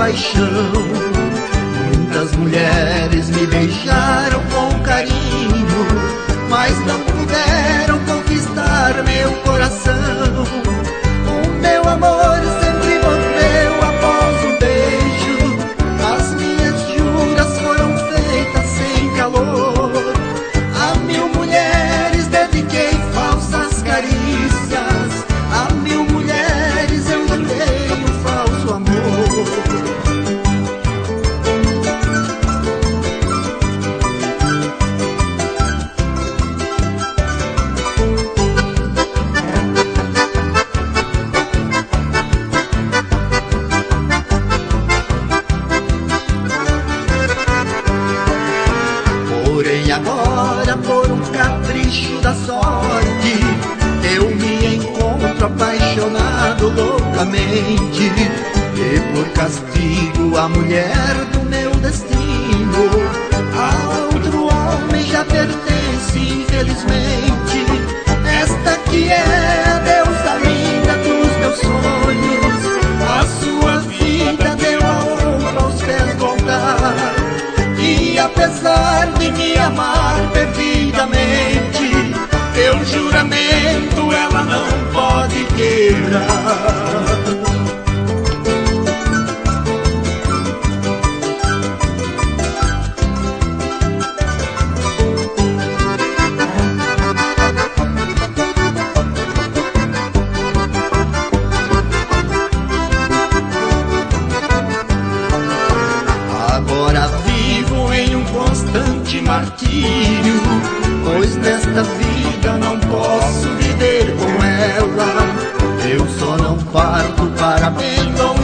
paixão. Muitas mulheres me beijaram com carinho, mas não puderam conquistar meu coração. O meu amor sempre morreu após um beijo. As minhas juras foram feitas sem calor. A 1000 mulheres dediquei falsas carícias. A 1000 mulheres eu jurei um falso amor. Porém agora, por um capricho da sorte, eu me encontro apaixonado loucamente. E por castigo a mulher do meu destino a outro homem já pertence, infelizmente. Esta que é a deusa linda dos meus sonhos, a sua vida deu a outro aos pés do altar. E apesar de me amar perdidamente, teu juramento ela não pode quebrar. Agora vivo em um constante martírio, pois nesta vida não posso viver com ela. Eu só não parto para bem longe